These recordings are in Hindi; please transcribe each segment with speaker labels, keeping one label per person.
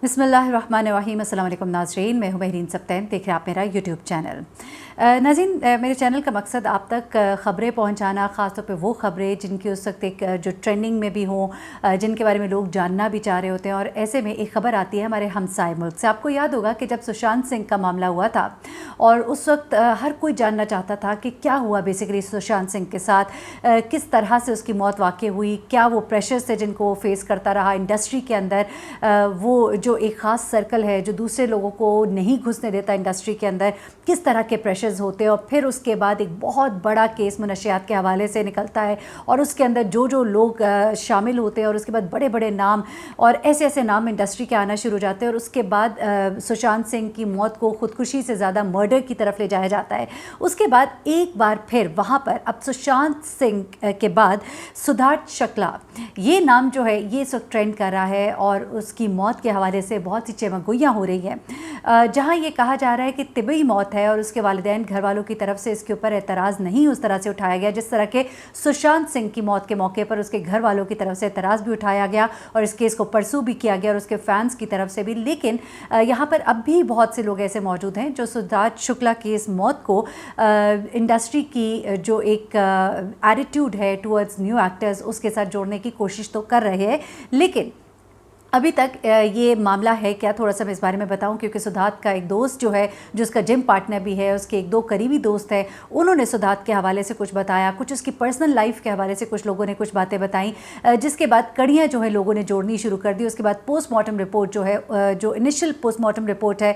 Speaker 1: बिस्मिल्लाहिर्रहमानिर्रहीम। अस्सलाम वालेकुम नाज़रीन, मैं हूं महरीन सब्तैन, देख रहे हैं आप मेरा यूट्यूब चैनल। नाज़रीन, मेरे चैनल का मकसद आप तक ख़बरें पहुंचाना, ख़ास तौर पे वो ख़बरें जिनकी उस वक्त एक जो ट्रेंडिंग में भी हों, जिनके बारे में लोग जानना भी चाह रहे होते हैं। और ऐसे में एक ख़बर आती है हमारे हमसाए मुल्क से। आपको याद होगा कि जब सुशांत सिंह का मामला हुआ था और उस वक्त हर कोई जानना चाहता था कि क्या हुआ बेसिकली सुशांत सिंह के साथ, किस तरह से उसकी मौत वाक़ई हुई, क्या वो प्रेशर्स थे जिनको वो फेस करता रहा इंडस्ट्री के अंदर, वो जो एक ख़ास सर्कल है जो दूसरे लोगों को नहीं घुसने देता इंडस्ट्री के अंदर, किस तरह के प्रेशर्स होते हैं। और फिर उसके बाद एक बहुत बड़ा केस मुनशियात के हवाले से निकलता है और उसके अंदर जो जो लोग शामिल होते हैं और उसके बाद बड़े बड़े नाम और ऐसे ऐसे नाम इंडस्ट्री के आना शुरू हो जाते हैं। और उसके बाद सुशांत सिंह की मौत को ख़ुदकुशी से ज़्यादा मर्डर की तरफ ले जाया जाता है। उसके बाद एक बार फिर वहाँ पर अब सुशांत सिंह के बाद सिद्धार्थ शुक्ला, ये नाम जो है ये इस वक्त ट्रेंड कर रहा है और उसकी मौत के हवाले से बहुत सी चमगोइयाँ हो रही हैं, जहाँ ये कहा जा रहा है कि तिबी मौत है और उसके वालिदैन घर वालों की तरफ से इसके ऊपर एतराज़ नहीं उस तरह से उठाया गया जिस तरह के सुशांत सिंह की मौत के मौके पर उसके घर वालों की तरफ से एतराज़ भी उठाया गया और इस केस को परसू भी किया गया और उसके फैंस की तरफ से भी। लेकिन यहाँ पर अब भी बहुत से लोग ऐसे मौजूद हैं जो सिद्धार्थ शुक्ला की इस मौत को इंडस्ट्री की जो एक एटीट्यूड है टुवर्ड्स न्यू एक्टर्स उसके साथ जोड़ने की कोशिश तो कर रहे हैं। लेकिन अभी तक ये मामला है क्या, थोड़ा सा मैं इस बारे में बताऊं, क्योंकि सिद्धार्थ का एक दोस्त जो है, जो उसका जिम पार्टनर भी है, उसके एक दो करीबी दोस्त हैं, उन्होंने सिद्धार्थ के हवाले से कुछ बताया, कुछ उसकी पर्सनल लाइफ के हवाले से कुछ लोगों ने कुछ बातें बताई, जिसके बाद कड़ियाँ जो है लोगों ने जोड़नी शुरू कर दी। उसके बाद पोस्टमार्टम रिपोर्ट जो है, जो इनिशियल पोस्टमार्टम रिपोर्ट है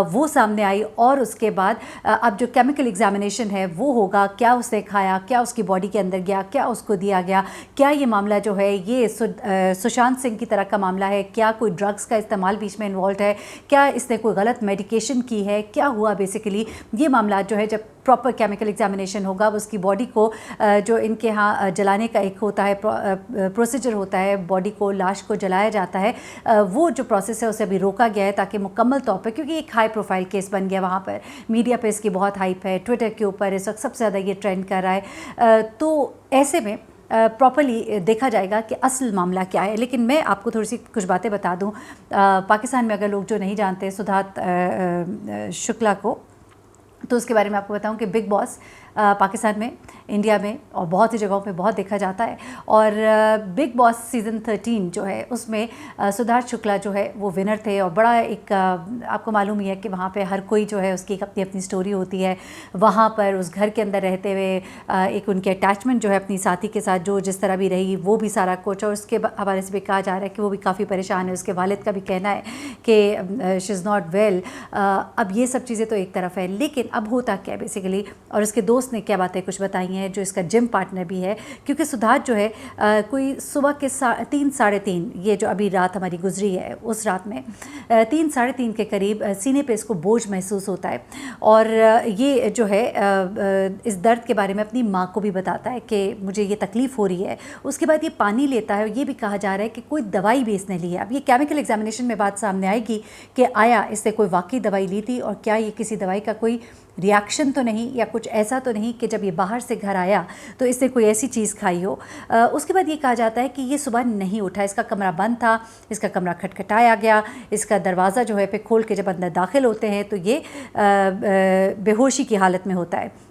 Speaker 1: वो सामने आई और उसके बाद अब जो केमिकल एग्जामिनेशन है वो होगा, क्या उसने खाया, क्या उसकी बॉडी के अंदर गया, क्या उसको दिया गया, क्या ये मामला जो है ये सुशांत सिंह की तरह का मामला है, क्या कोई ड्रग्स का इस्तेमाल बीच में इन्वॉल्व है, क्या इसने कोई गलत मेडिकेशन की है, क्या हुआ। बेसिकली ये मामला जो है जब प्रॉपर केमिकल एग्जामिनेशन होगा, उसकी बॉडी को जो इनके यहाँ जलाने का एक होता है प्रोसीजर होता है, बॉडी को, लाश को जलाया जाता है, वो जो प्रोसेस है उसे अभी रोका गया है ताकि मुकम्मल तौर पर, क्योंकि एक हाई प्रोफाइल केस बन गया वहाँ पर, मीडिया पे इसकी बहुत हाइप है, ट्विटर के ऊपर इस वक्त सबसे ज़्यादा ये ट्रेंड कर रहा है। तो ऐसे में प्रॉपर्ली देखा जाएगा कि असल मामला क्या है। लेकिन मैं आपको थोड़ी सी कुछ बातें बता दूं, पाकिस्तान में अगर लोग जो नहीं जानते सिद्धार्थ शुक्ला को, तो उसके बारे में आपको बताऊं कि बिग बॉस पाकिस्तान में, इंडिया में और बहुत सी जगहों पे बहुत देखा जाता है। और बिग बॉस सीज़न 13 जो है उसमें सिद्धार्थ शुक्ला जो है वो विनर थे। और बड़ा एक आपको मालूम ही है कि वहाँ पे हर कोई जो है उसकी एक अपनी अपनी स्टोरी होती है। वहाँ पर उस घर के अंदर रहते हुए एक उनकी अटैचमेंट जो है अपनी साथी के साथ जो जिस तरह भी रही वो भी सारा कुछ, और उसके हवाले से भी कहा जा रहा है कि वो भी काफ़ी परेशान है। उसके वालिद का भी कहना है कि शी इज़ नॉट वेल। अब ये सब चीज़ें तो एक तरफ है, लेकिन अब होता क्या है बेसिकली, और उसके दोस्त ने क्या बातें कुछ बताई हैं, जो इसका जिम पार्टनर भी है। क्योंकि सिद्धार्थ जो है कोई सुबह के 3 साढ़े 3, ये जो अभी रात हमारी गुजरी है उस रात में 3 साढ़े 3 के करीब सीने पे इसको बोझ महसूस होता है। और ये जो है इस दर्द के बारे में अपनी माँ को भी बताता है कि मुझे ये तकलीफ़ हो रही है। उसके बाद ये पानी लेता है और ये भी कहा जा रहा है कि कोई दवाई भी इसने ली है। अब ये केमिकल एग्जामिनेशन में बात सामने आएगी कि आया इसने कोई वाकई दवाई ली थी और क्या ये किसी दवाई का कोई रिएक्शन तो नहीं या कुछ ऐसा तो नहीं कि जब ये बाहर से घर आया तो इसने कोई ऐसी चीज़ खाई हो। उसके बाद ये कहा जाता है कि ये सुबह नहीं उठा, इसका कमरा बंद था, इसका कमरा खटखटाया गया, इसका दरवाज़ा जो है पे खोल के जब अंदर दाखिल होते हैं तो ये बेहोशी की हालत में होता है।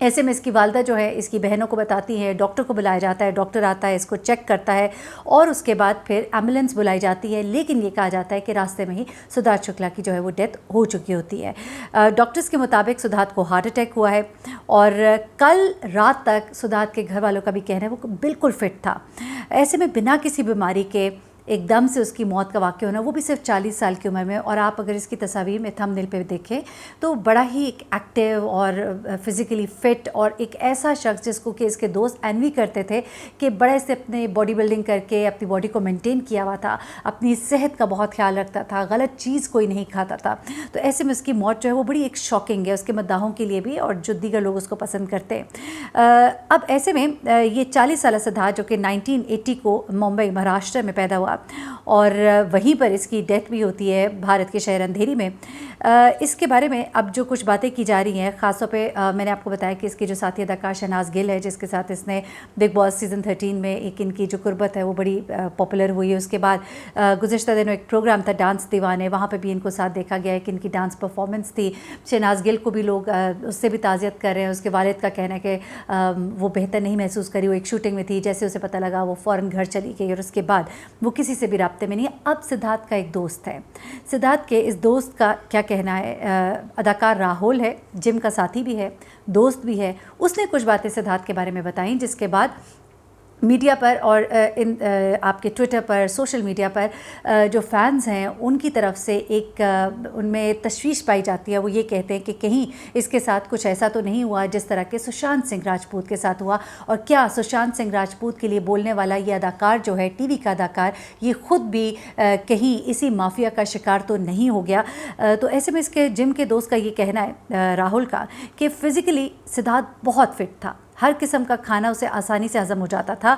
Speaker 1: ऐसे में इसकी वालदा जो है इसकी बहनों को बताती है, डॉक्टर को बुलाया जाता है, डॉक्टर आता है, इसको चेक करता है और उसके बाद फिर एम्बुलेंस बुलाई जाती है। लेकिन ये कहा जाता है कि रास्ते में ही सिद्धार्थ शुक्ला की जो है वो डेथ हो चुकी होती है। डॉक्टर्स के मुताबिक सिद्धार्थ को हार्ट अटैक हुआ है और कल रात तक सिद्धार्थ के घर वालों का भी कहना है वो बिल्कुल फिट था। ऐसे में बिना किसी बीमारी के एकदम से उसकी मौत का वाक़या होना, वो भी सिर्फ 40 साल की उम्र में। और आप अगर इसकी तस्वीर में थंबनेल पे देखें तो बड़ा ही एक एक्टिव और फिज़िकली फ़िट और एक ऐसा शख्स जिसको कि इसके दोस्त एनवी करते थे कि बड़े से अपने बॉडी बिल्डिंग करके अपनी बॉडी को मेंटेन किया हुआ था, अपनी सेहत का बहुत ख्याल रखता था, गलत चीज़ कोई नहीं खाता था। तो ऐसे में उसकी मौत जो है वो बड़ी एक शॉकिंग है उसके मद्दाहों के लिए भी और जो दीगर लोग उसको पसंद करते हैं। अब ऐसे में ये 40 साल सिद्धार्थ जो कि 1980 को मुंबई महाराष्ट्र में पैदा हुआ हुआ और वहीं पर इसकी डेथ भी होती है भारत के शहर अंधेरी में। इसके बारे में अब जो कुछ बातें की जा रही हैं, ख़ासतौर पे मैंने आपको बताया कि इसकी जो साथी अदाकार शहनाज गिल है, जिसके साथ इसने बिग बॉस सीज़न 13 में एक इनकी जो कुर्बत है वो बड़ी पॉपुलर हुई है। उसके बाद गुज़िश्ता दिनों एक प्रोग्राम था डांस दीवाने, वहाँ पे भी इनको साथ देखा गया है कि इनकी डांस परफॉर्मेंस थी। शहनाज गिल को भी लोग उससे भी ताज़ियत कर रहे हैं। उसके वालिद का कहना है कि वो बेहतर नहीं महसूस करी, वो एक शूटिंग में थी, जैसे उसे पता लगा वो फ़ौरन घर चली गई और उसके बाद वो किसी से भी राब्ते में नहीं है। अब सिद्धार्थ का एक दोस्त है, सिद्धार्थ के इस दोस्त का क्या कहना है, अदाकार राहुल है, जिम का साथी भी है, दोस्त भी है, उसने कुछ बातें सिद्धार्थ के बारे में बताई, जिसके बाद मीडिया पर और आपके ट्विटर पर, सोशल मीडिया पर जो फैंस हैं उनकी तरफ से एक उनमें तशवीश पाई जाती है। वो ये कहते हैं कि कहीं इसके साथ कुछ ऐसा तो नहीं हुआ जिस तरह के सुशांत सिंह राजपूत के साथ हुआ, और क्या सुशांत सिंह राजपूत के लिए बोलने वाला ये अदाकार जो है, टीवी का अदाकार, ये ख़ुद भी कहीं इसी माफिया का शिकार तो नहीं हो गया। तो ऐसे में इसके जिम के दोस्त का ये कहना है राहुल का कि फ़िज़िकली सिद्धार्थ बहुत फिट था, हर किस्म का खाना उसे आसानी से हज़म हो जाता था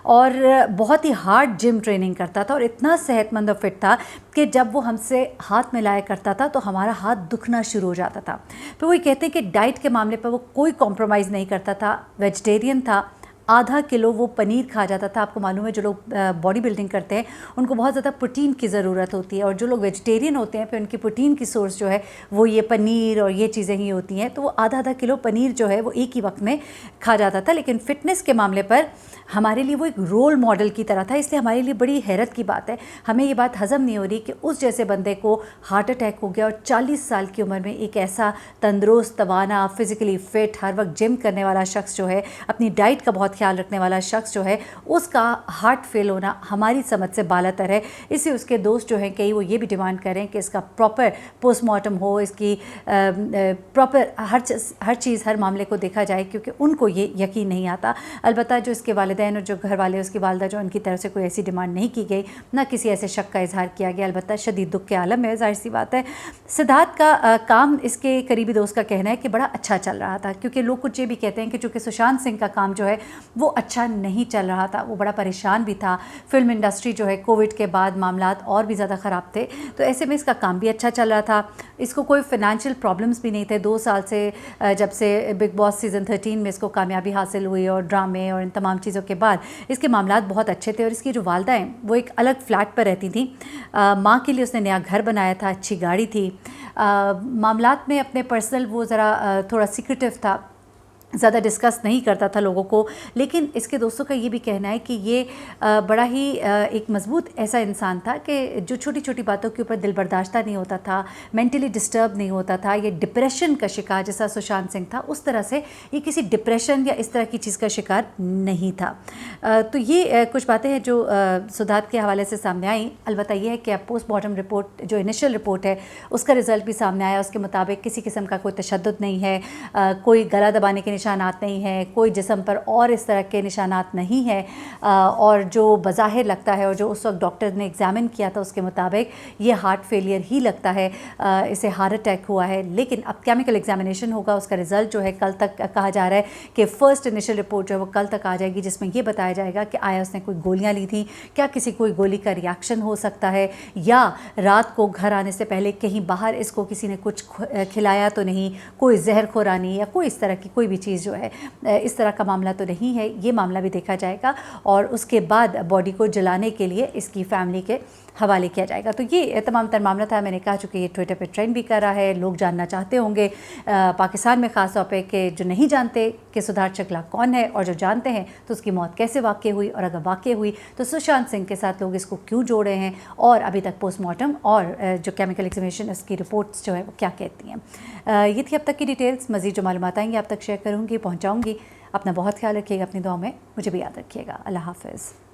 Speaker 1: और बहुत ही हार्ड जिम ट्रेनिंग करता था और इतना सेहतमंद और फिट था कि जब वो हमसे हाथ मिलाया करता था तो हमारा हाथ दुखना शुरू हो जाता था। फिर वो कहते हैं कि डाइट के मामले पर वो कोई कॉम्प्रोमाइज़ नहीं करता था, वेजिटेरियन था, आधा किलो वो पनीर खा जाता था। आपको मालूम है जो लोग बॉडी बिल्डिंग करते हैं उनको बहुत ज़्यादा प्रोटीन की ज़रूरत होती है, और जो लोग वेजिटेरियन होते हैं फिर उनकी प्रोटीन की सोर्स जो है वो ये पनीर और ये चीज़ें ही होती हैं। तो वो आधा किलो पनीर जो है वो एक ही वक्त में खा जाता था। लेकिन फ़िटनेस के मामले पर हमारे लिए वो एक रोल मॉडल की तरह था, इसलिए हमारे लिए बड़ी हैरत की बात है, हमें ये बात हज़म नहीं हो रही कि उस जैसे बंदे को हार्ट अटैक हो गया और 40 साल की उम्र में एक ऐसा तंदुरुस्त, तवाना, फिज़िकली फ़िट, हर वक्त जिम करने वाला शख्स जो है, अपनी डाइट का बहुत ख्याल रखने वाला शख्स जो है, उसका हार्ट फेल होना हमारी समझ से बालातर है। इससे उसके दोस्त जो हैं कई, वो ये भी डिमांड करें कि इसका प्रॉपर पोस्टमार्टम हो, इसकी प्रॉपर हर चीज़, हर मामले को देखा जाए, क्योंकि उनको ये यकीन नहीं आता। अलबत्ता जो इसके वालिदैन और जो घर वाले, उसकी वालदा, जो उनकी तरफ से कोई ऐसी डिमांड नहीं की गई, ना किसी ऐसे शक का इजहार किया गया। अलबत्ता शदीद दुख के आलम में, जाहिर सी बात है। सिद्धार्थ का काम, इसके करीबी दोस्त का कहना है कि बड़ा अच्छा चल रहा था, क्योंकि लोग कुछ ये भी कहते हैं कि चूँकि सुशांत सिंह का काम जो है वो अच्छा नहीं चल रहा था, वो बड़ा परेशान भी था। फिल्म इंडस्ट्री जो है कोविड के बाद मामलात और भी ज़्यादा ख़राब थे, तो ऐसे में इसका काम भी अच्छा चल रहा था, इसको कोई फ़ाइनेंशियल प्रॉब्लम्स भी नहीं थे। 2 साल से जब से बिग बॉस सीज़न 13 में इसको कामयाबी हासिल हुई और ड्रामे और इन तमाम चीज़ों के बाद इसके मामलात बहुत अच्छे थे। और इसकी जो वालदा हैं वो एक अलग फ़्लैट पर रहती थी, माँ के लिए उसने नया घर बनाया था, अच्छी गाड़ी थी, मामलात में अपने पर्सनल वो ज़रा थोड़ा सीक्रेटिव था, ज़्यादा डिस्कस नहीं करता था लोगों को। लेकिन इसके दोस्तों का ये भी कहना है कि ये बड़ा ही एक मजबूत ऐसा इंसान था कि जो छोटी छोटी बातों के ऊपर दिल बर्दाश्ता नहीं होता था, मेंटली डिस्टर्ब नहीं होता था। ये डिप्रेशन का शिकार जैसा सुशांत सिंह था, उस तरह से ये किसी डिप्रेशन या इस तरह की चीज़ का शिकार नहीं था। तो ये कुछ बातें हैं जो सिद्धार्थ के हवाले से सामने आई। अलबत्ता ये है कि अब पोस्टमार्टम रिपोर्ट, जो इनिशियल रिपोर्ट है, उसका रिज़ल्ट भी सामने आया। उसके मुताबिक किसी किस्म का कोई तशद्दुद नहीं है, कोई गला दबाने के निशानात नहीं है, कोई जिस्म पर और इस तरह के निशानात नहीं है, और जो बज़ाहिर लगता है और जो उस वक्त डॉक्टर ने एग्ज़ामिन किया था उसके मुताबिक ये हार्ट फेलियर ही लगता है, इसे हार्ट अटैक हुआ है। लेकिन अब केमिकल एग्जामिनेशन होगा, उसका रिज़ल्ट जो है कल तक कहा जा रहा है कि फ़र्स्ट इनिशियल रिपोर्ट जो है वो कल तक आ जाएगी, जिसमें ये बताया जाएगा कि आया उसने कोई गोलियाँ ली थी, क्या किसी कोई गोली का रिएक्शन हो सकता है, या रात को घर आने से पहले कहीं बाहर इसको किसी ने कुछ खिलाया तो नहीं, कोई जहर खोरानी या कोई इस तरह की कोई भी चीज़ जो है, इस तरह का मामला तो नहीं है। ये मामला भी देखा जाएगा और उसके बाद बॉडी को जलाने के लिए इसकी फैमिली के हवाले किया जाएगा। तो ये तमाम तर मामला था। मैंने कहा चूँकि ये ट्विटर पे ट्रेंड भी कर रहा है, लोग जानना चाहते होंगे पाकिस्तान में ख़ास तौर पे कि जो नहीं जानते कि सिद्धार्थ शुक्ला कौन है, और जो जानते हैं तो उसकी मौत कैसे वाक़ई हुई, और अगर वाक़ई हुई तो सुशांत सिंह के साथ लोग इसको क्यों जोड़े हैं, और अभी तक पोस्टमार्टम और जो केमिकल एग्जामिनेशन उसकी रिपोर्ट्स जो है वो क्या कहती हैं। ये थी अब तक की डिटेल्स। मज़ीद जो मालूमात आएंगी आप तक शेयर करूँगी, पहुँचाऊँगी। अपना बहुत ख्याल रखिएगा, अपनी दुआ में मुझे भी याद रखिएगा। अल्लाह हाफ़िज़।